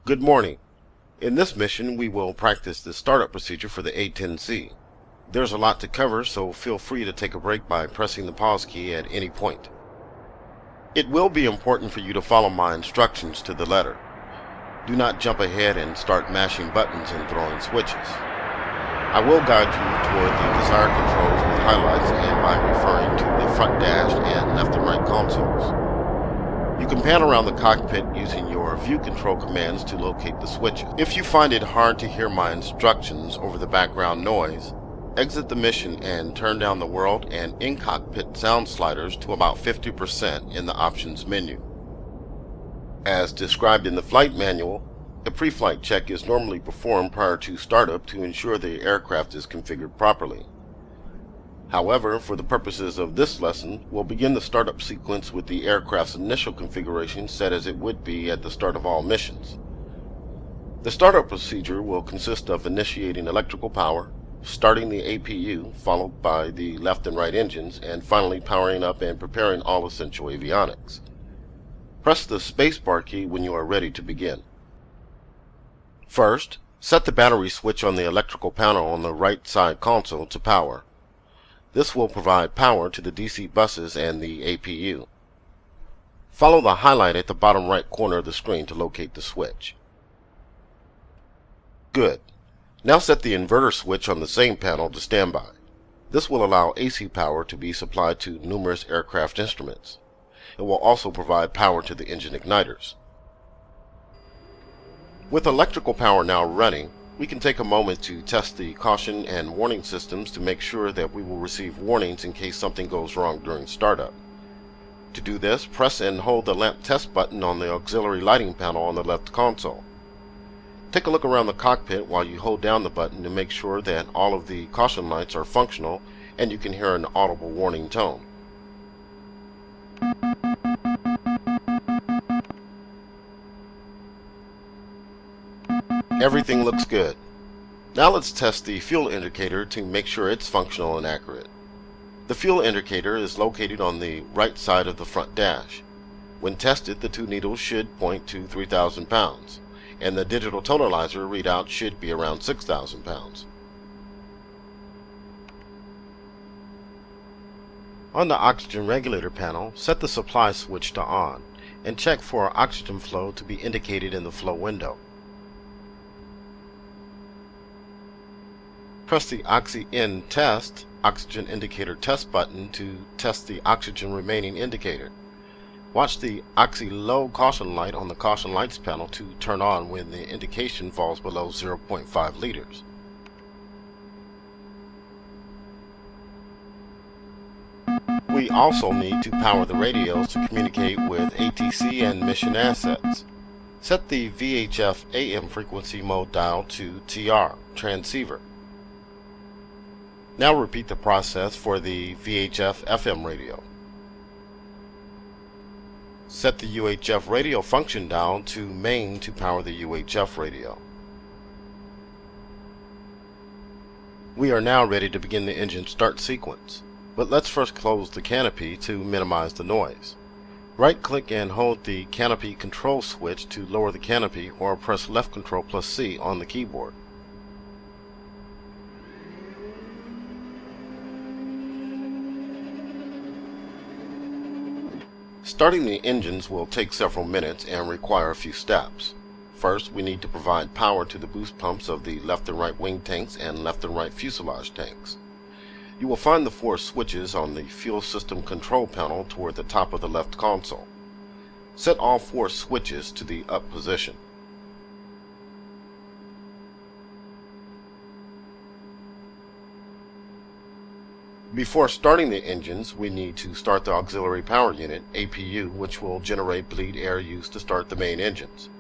Good morning. In this mission, we will practice the startup procedure for the A-10C. There's a lot to cover, so feel free to take a break by pressing the pause key at any point. It will be important for you to follow my instructions to the letter. Do not jump ahead and start mashing buttons and throwing switches. I will guide you toward the desired controls with highlights and by referring to the front dash and left and right consoles. You can pan around the cockpit using your view control commands to locate the switches. If you find it hard to hear my instructions over the background noise, exit the mission and turn down the world and in-cockpit sound sliders to about 50% in the options menu. As described in the flight manual, a pre-flight check is normally performed prior to startup to ensure the aircraft is configured properly. However, for the purposes of this lesson, we'll begin the startup sequence with the aircraft's initial configuration set as it would be at the start of all missions. The startup procedure will consist of initiating electrical power, starting the APU, followed by the left and right engines, and finally powering up and preparing all essential avionics. Press the spacebar key when you are ready to begin. First, set the battery switch on the electrical panel on the right side console to power. This will provide power to the DC buses and the APU. Follow the highlight at the bottom right corner of the screen to locate the switch. Good. Now set the inverter switch on the same panel to standby. This will allow AC power to be supplied to numerous aircraft instruments. It will also provide power to the engine igniters. With electrical power now running, we can take a moment to test the caution and warning systems to make sure that we will receive warnings in case something goes wrong during startup. To do this, press and hold the lamp test button on the auxiliary lighting panel on the left console. Take a look around the cockpit while you hold down the button to make sure that all of the caution lights are functional and you can hear an audible warning tone. Everything looks good. Now let's test the fuel indicator to make sure it's functional and accurate. The fuel indicator is located on the right side of the front dash. When tested, the two needles should point to 3,000 pounds, and the digital tonalizer readout should be around 6,000 pounds. On the oxygen regulator panel, set the supply switch to on, and check for oxygen flow to be indicated in the flow window. Press the Oxy-In Test Oxygen Indicator Test button to test the oxygen remaining indicator. Watch the Oxy-Low caution light on the caution lights panel to turn on when the indication falls below 0.5 liters. We also need to power the radios to communicate with ATC and mission assets. Set the VHF AM frequency mode dial to TR, transceiver. Now repeat the process for the VHF FM radio. Set the UHF radio function dial to main to power the UHF radio. We are now ready to begin the engine start sequence, but let's first close the canopy to minimize the noise. Right-click and hold the canopy control switch to lower the canopy, or press left control plus C on the keyboard. Starting the engines will take several minutes and require a few steps. First, we need to provide power to the boost pumps of the left and right wing tanks and left and right fuselage tanks. You will find the four switches on the fuel system control panel toward the top of the left console. Set all four switches to the up position. Before starting the engines, we need to start the auxiliary power unit, APU, which will generate bleed air used to start the main engines.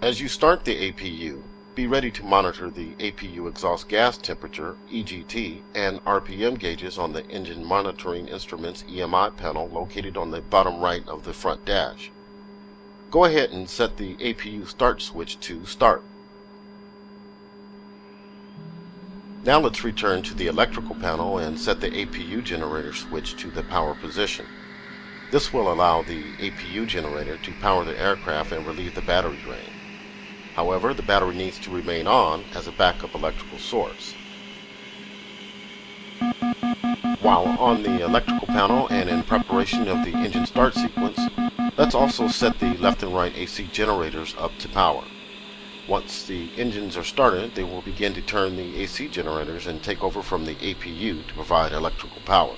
As you start the APU, be ready to monitor the APU exhaust gas temperature, EGT, and RPM gauges on the engine monitoring instruments EMI panel located on the bottom right of the front dash. Go ahead and set the APU start switch to start. Now let's return to the electrical panel and set the APU generator switch to the power position. This will allow the APU generator to power the aircraft and relieve the battery drain. However, the battery needs to remain on as a backup electrical source. While on the electrical panel and in preparation of the engine start sequence, let's also set the left and right AC generators up to power. Once the engines are started, they will begin to turn the AC generators and take over from the APU to provide electrical power.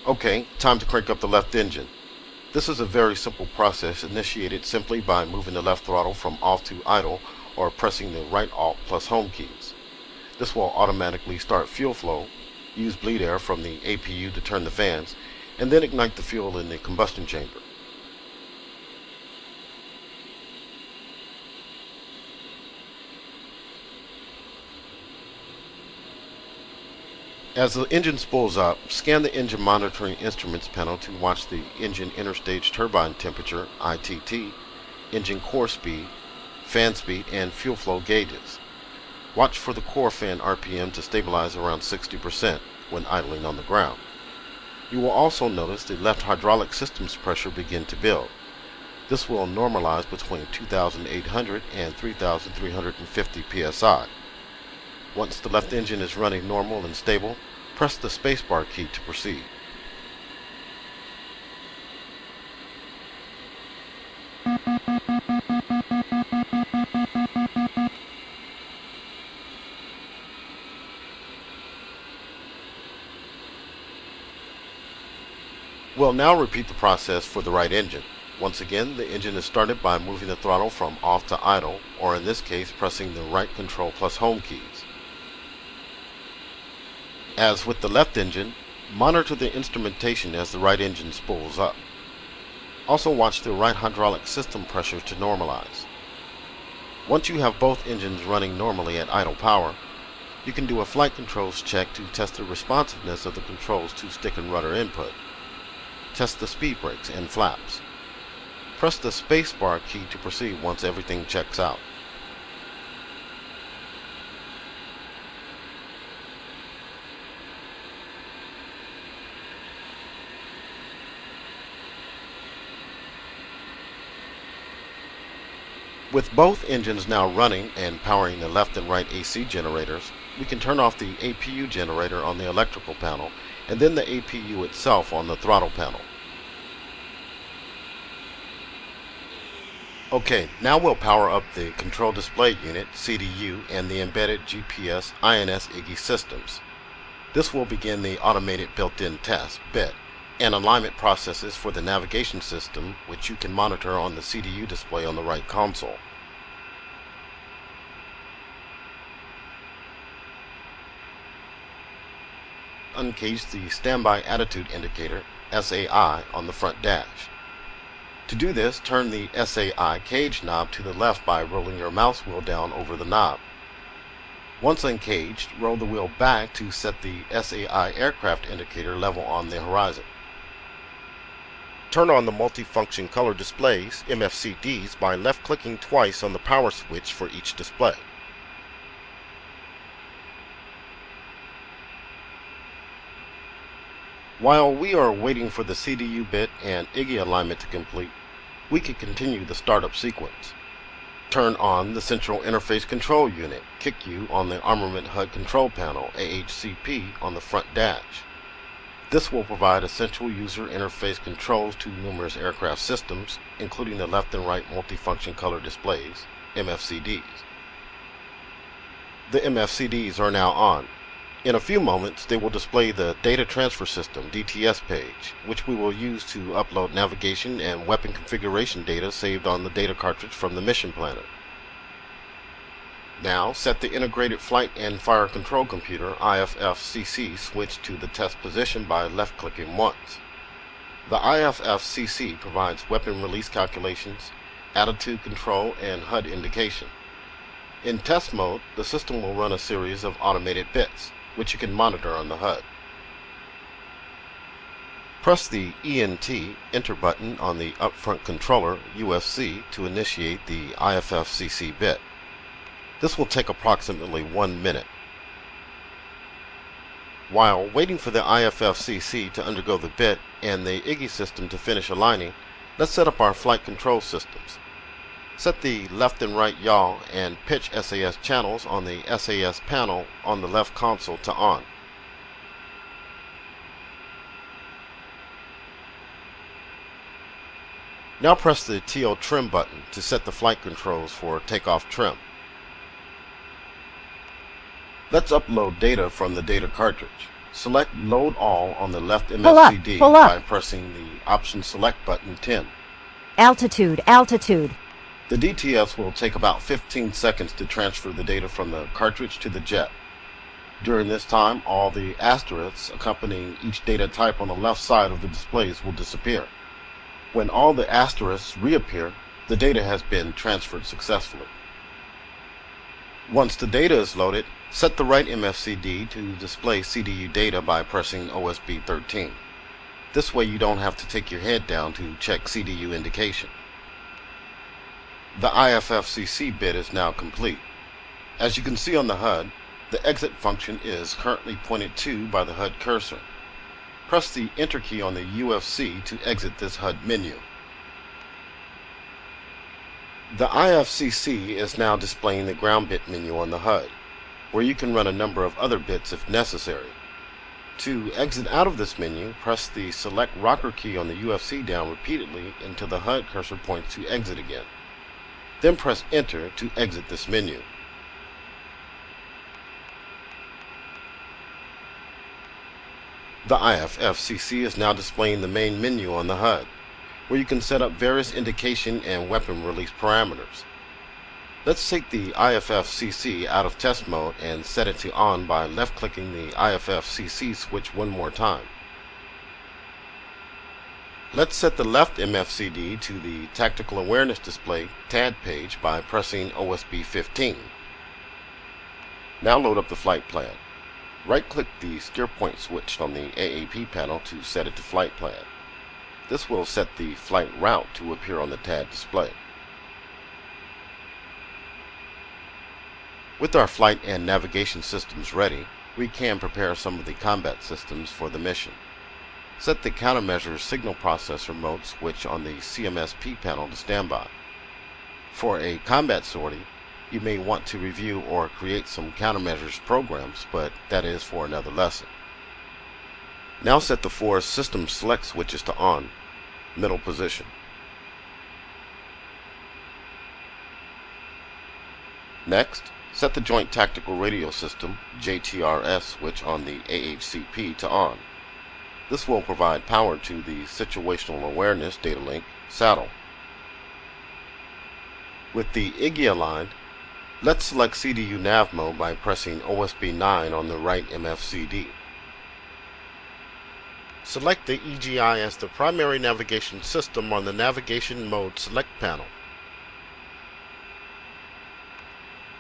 Okay, time to crank up the left engine. This is a very simple process initiated simply by moving the left throttle from off to idle or pressing the right Alt plus Home keys. This will automatically start fuel flow, use bleed air from the APU to turn the fans, and then ignite the fuel in the combustion chamber. As the engine spools up, scan the engine monitoring instruments panel to watch the engine interstage turbine temperature, ITT, engine core speed, fan speed, and fuel flow gauges. Watch for the core fan RPM to stabilize around 60% when idling on the ground. You will also notice the left hydraulic system's pressure begin to build. This will normalize between 2,800 and 3,350 psi. Once the left engine is running normal and stable, press the spacebar key to proceed. We'll now repeat the process for the right engine. Once again, the engine is started by moving the throttle from off to idle, or in this case, pressing the right Control plus Home keys. As with the left engine, monitor the instrumentation as the right engine spools up. Also watch the right hydraulic system pressure to normalize. Once you have both engines running normally at idle power, you can do a flight controls check to test the responsiveness of the controls to stick and rudder input. Test the speed brakes and flaps. Press the spacebar key to proceed once everything checks out. With both engines now running and powering the left and right AC generators, we can turn off the APU generator on the electrical panel and then the APU itself on the throttle panel. Okay, now we'll power up the Control Display Unit, CDU, and the embedded GPS INS IGE systems. This will begin the automated built-in test, BIT, and alignment processes for the navigation system, which you can monitor on the CDU display on the right console. Uncage the Standby Attitude Indicator, SAI, on the front dash. To do this, turn the SAI cage knob to the left by rolling your mouse wheel down over the knob. Once uncaged, roll the wheel back to set the SAI aircraft indicator level on the horizon. Turn on the multifunction color displays, MFCDs, by left-clicking twice on the power switch for each display. While we are waiting for the CDU bit and IGE alignment to complete, we can continue the startup sequence. Turn on the Central Interface Control Unit, CICU, on the Armament HUD Control Panel, AHCP, on the front dash. This will provide essential user interface controls to numerous aircraft systems, including the left and right multifunction color displays, MFCDs. The MFCDs are now on. In a few moments, they will display the Data Transfer System DTS page, which we will use to upload navigation and weapon configuration data saved on the data cartridge from the mission planner. Now, set the Integrated Flight and Fire Control Computer IFFCC switch to the test position by left-clicking once. The IFFCC provides weapon release calculations, attitude control, and HUD indication. In test mode, the system will run a series of automated bits, which you can monitor on the HUD. Press the ENT Enter button on the upfront controller UFC to initiate the IFFCC bit. This will take approximately 1 minute. While waiting for the IFFCC to undergo the bit and the IGE system to finish aligning, Let's set up our flight control systems. Set the left and right yaw and pitch SAS channels on the SAS panel on the left console to on. Now press the TL trim button to set the flight controls for takeoff trim. Let's upload data from the data cartridge. Select Load All on the left MFCD by pressing the Option Select button 10. Altitude, altitude. The DTS will take about 15 seconds to transfer the data from the cartridge to the jet. During this time, all the asterisks accompanying each data type on the left side of the displays will disappear. When all the asterisks reappear, the data has been transferred successfully. Once the data is loaded, set the right MFCD to display CDU data by pressing OSB 13. This way you don't have to take your head down to check CDU indication. The IFFCC bit is now complete. As you can see on the HUD, the exit function is currently pointed to by the HUD cursor. Press the Enter key on the UFC to exit this HUD menu. The IFCC is now displaying the ground bit menu on the HUD, where you can run a number of other bits if necessary. To exit out of this menu, press the Select Rocker key on the UFC down repeatedly until the HUD cursor points to exit again. Then press Enter to exit this menu. The IFFCC is now displaying the main menu on the HUD, where you can set up various indication and weapon release parameters. Let's take the IFFCC out of test mode and set it to on by left-clicking the IFFCC switch one more time. Let's set the left MFCD to the Tactical Awareness Display TAD page by pressing OSB 15. Now load up the flight plan. Right-click the steer point switch on the AAP panel to set it to flight plan. This will set the flight route to appear on the TAD display. With our flight and navigation systems ready, we can prepare some of the combat systems for the mission. Set the countermeasure signal processor mode switch on the CMSP panel to standby. For a combat sortie, you may want to review or create some countermeasures programs, but that is for another lesson. Now set the 4 system select switches to on, middle position. Next, set the Joint Tactical Radio System JTRS switch on the AHCP to on. This will provide power to the Situational Awareness data link saddle. With the IGI aligned, let's select CDU nav mode by pressing OSB 9 on the right MFCD. Select the EGI as the primary navigation system on the Navigation Mode Select panel.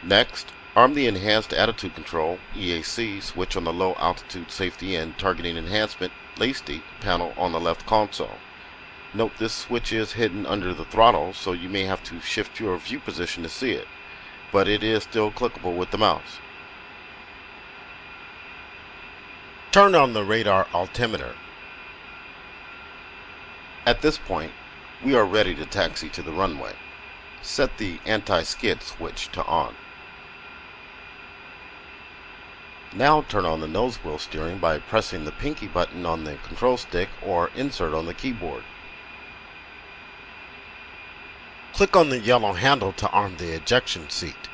Next, arm the Enhanced Attitude Control EAC switch on the Low Altitude Safety and Targeting Enhancement LASTE panel on the left console. Note this switch is hidden under the throttle, so you may have to shift your view position to see it, but it is still clickable with the mouse. Turn on the radar altimeter. At this point, we are ready to taxi to the runway. Set the anti-skid switch to on. Now turn on the nose wheel steering by pressing the pinky button on the control stick or insert on the keyboard. Click on the yellow handle to arm the ejection seat.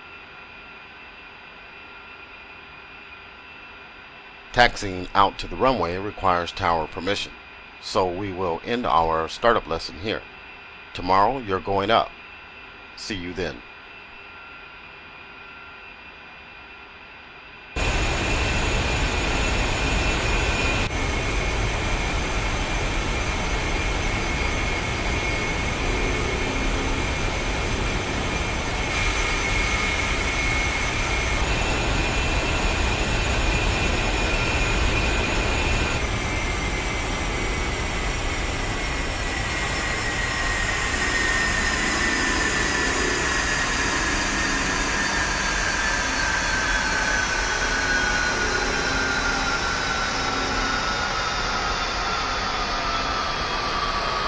Taxiing out to the runway requires tower permission, so we will end our startup lesson here. Tomorrow you're going up. See you then.